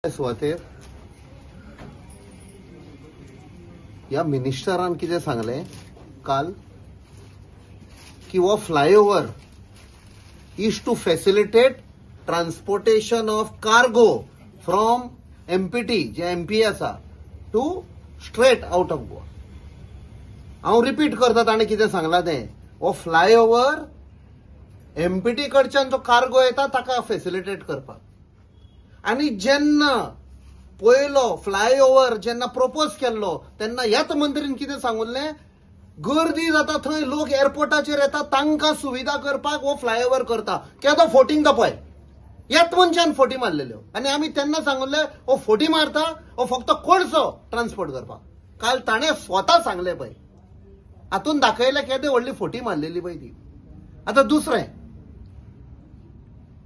सुवातेर या मिनिस्टरान कितें सांगलें काल की वो flyover is to facilitate transportation of cargo from MPT जे एमपी आसा to straight out of Goa. हांव रिपीट करता ताणें कितें सांगलां तें. हो फ्लायओव्हर एमपीटी कडच्यान जो कार्गो येता ताका फॅसिलिटेट करपाक. आणि जेन्ना पयलो फ्लायओव्हर जेन्ना प्रपोज केल्लो तेन्ना ह्याच मंत्रीन कितें सांगुल्लें, गर्दी जाता थंय लोक एअरपोर्टाचेर येता तांकां सुविधा करपाक हो फ्लायओव्हर करता. केदो फोटींग तो पळय, ह्याच मनशान फोटी मारलेल्यो. आनी आमी तेन्ना सांगुल्लें हो फोटी मारता हो फक्त कोळसो ट्रान्सपोर्ट करपाक. काल ताणें स्वता सांगलें पळय, हातून दाखयलें केदे व्हडली फोटी मारलेली पळय ती. आतां दुसरें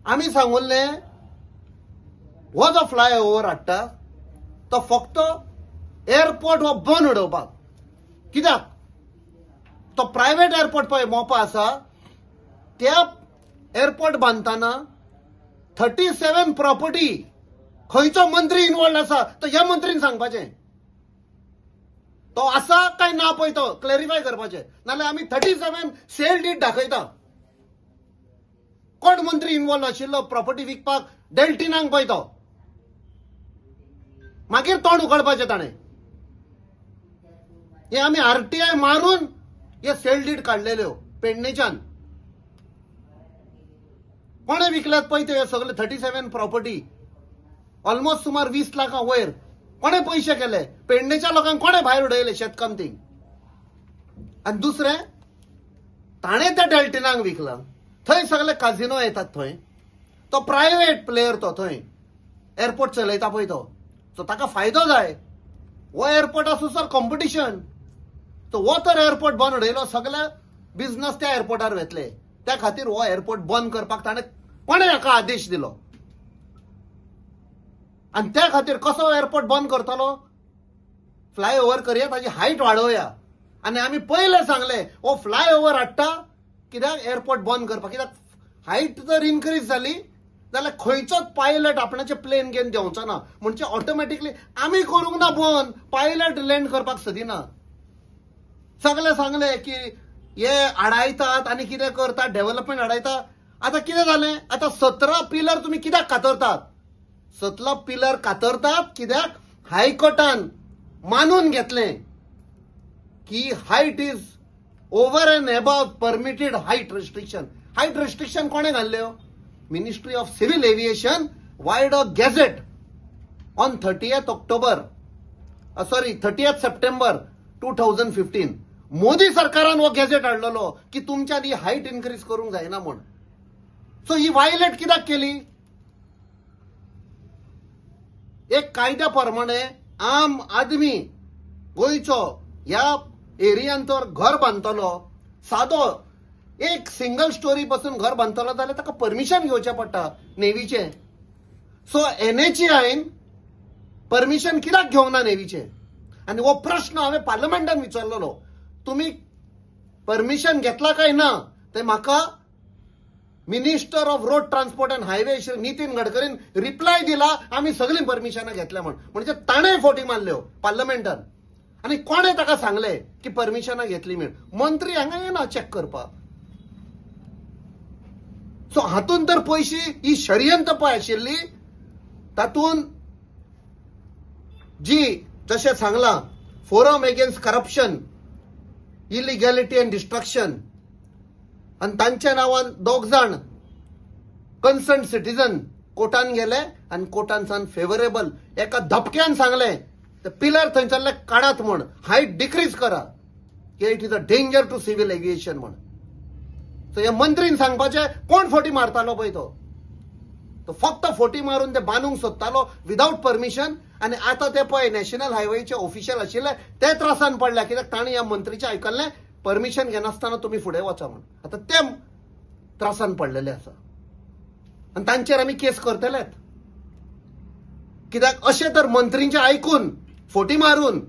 आमी सांगुल्लें हो जो फ्लायओव्हर हाडटा तो फक्त एअरपोर्ट हो बंद उडोवपाक. कित्याक तो प्रायव्हेट एअरपोर्ट पळय मोपा आसा त्या एअरपोर्ट बांदतना 37 प्रॉपर्टी खंयचो मंत्री इन्वॉल्ड आसा तो ह्या मंत्रीन सांगपाचें. तो आसा काय ना पळय तो क्लॅरिफाय करपाचें. नाल्यार आमी 37 सेल डीड दाखयता. कोण मंत्री इन्वॉल्व आशिल्लो प्रॉपर्टी विकपाक डेल्टिनांक पळय तो. मागीर तोंड उगडपाचें ताणें. हे आमी आरटीआय मारून हे सेल डीड काडलेल्यो पेडणेच्यान. कोणे विकल्यात पळय ते सगळे 37 प्रॉपर्टी ऑलमोस्ट सुमार 20 लाखां वयर. कोणे पयशे केले पेडणेच्या लोकांक कोणे भायर उडयले शेतकामतींक. आनी दुसरें ताणें त्या डेल्टिनांक विकला. थंय सगळे काजिनो येतात. थंय तो प्रायव्हेट प्लेयर तो थंय एअरपोर्ट चलयता पळय तो. सो ताका फायदो जाय. हो एअरपोर्ट आसुसर कॉम्पिटिशन. तो हो तर एअरपोर्ट बंद उडयलो सगळे बिझनस त्या एअरपोर्टार वेतले. त्या खातीर हो एअरपोर्ट बंद करपाक ताणें कोणे हाका आदेश दिलो. आनी त्या खातीर कसो एअरपोर्ट बंद करतलो. फ्लायओव्हर करया ताची हायट वाडोवया. आनी आमी पयलें सांगलें हो फ्लायओव्हर हाडटा कित्याक एअरपोर्ट बंद करपाक. कित्याक हायट जर इन्क्रीज जाली जाल्यार खंयचोच पायलट आपणाचे प्लेन घेवन देंवचो ना. म्हणजे ऑटोमॅटिकली आमी करूंक ना बंद, पायलट लँड करपाक सोदिना. सगळे सांगले की हे आडायतात आनी कितें करतात डेव्हलपमेंट आडायता. आतां कितें जालें, आतां 17 पिलर तुमी कित्याक कातरतात. 17 पिलर कातरतात कित्याक हायकोर्टान मानून घेतलें की height is over and above permitted height restriction. Height restriction कोणे घाल्ल्यो. Ministry of civil aviation vide a gazette on 30th September 2015. Modi सरकारान हो गॅझेट हाडलेलो की तुमच्यानी हायट इन्क्रीज करूंक जायना म्हण. सो ही वायलेट कित्याक केली. एक कायद्या प्रमाणे आम आदमी गोंयचो ह्या एरियान तर घर बांदतलो, सादो एक सिंगल स्टोरी पासून घर बांदतलो जाल्यार ताका परमिशन घेवचें पडटा नेवीचें. सो एनएचएआयन परमिशन कित्याक घेवंक ना नेवीचें. आनी हो प्रश्न हांवें पार्लमेंटान विचारलेलो. तुमी परमिशन घेतला काय ना ते म्हाका minister of road transport and highway Shri Nitin गडकरीन रिप्लाय दिला आमी सगळीं परमिशनां घेतल्या म्हण. म्हणजे ताणें फोटी मारल्यो पार्लमेंटान. आनी कोणें ताका सांगलें की परमिशनां घेतली म्हण. मंत्री हांगा येना चॅक करपाक. सो हातून तर पयशी ही षडयंत्र पळय आशिल्ली. तातून जी जशें सांगलां forum against corruption, illegality and destruction आनी तांच्या नांवान 2 जाण कन्सर्न सिटीजन कोर्टान गेले आनी कोर्टान सान फेवरेबल एका धपक्यान सांगलें ते पिलर थंयसरले काडात म्हण, हायट डिक्रीज करा की it is a danger to civil aviation म्हण. सो ह्या मंत्रीन सांगपाचें कोण फोटी मारतालो पळय तो फक्त फोटी मारून ते बांदूंक सोदतालो विदाउट परमिशन. आनी आतां ते पळय नॅशनल हायवेचे ऑफिशियल आशिल्ले ते त्रासान पडल्या कित्याक ताणें ह्या मंत्रीचें आयकल्लें परमिशन घेनासतना तुमी फुडें वचा म्हण. आतां ते त्रासान पडलेले आसा आनी तांचेर आमी केस करतलेत. कित्याक अशें तर मंत्रींचें आयकून फोटी मारून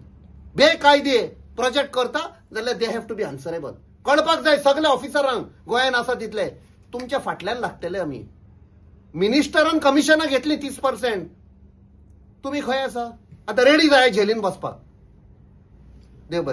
बेकायदे प्रोजेक्ट करता जाल्यार they have to be answerable. कळपाक जाय सगळे ऑफिसरांक गोंयान आसा तितले तुमच्या फाटल्यान लागतले. आमी मिनिस्टरान कमिशनां घेतली 30%. तुम्ही खंय आसा आता रेडी जाय झेलीन बसपाक देव बरें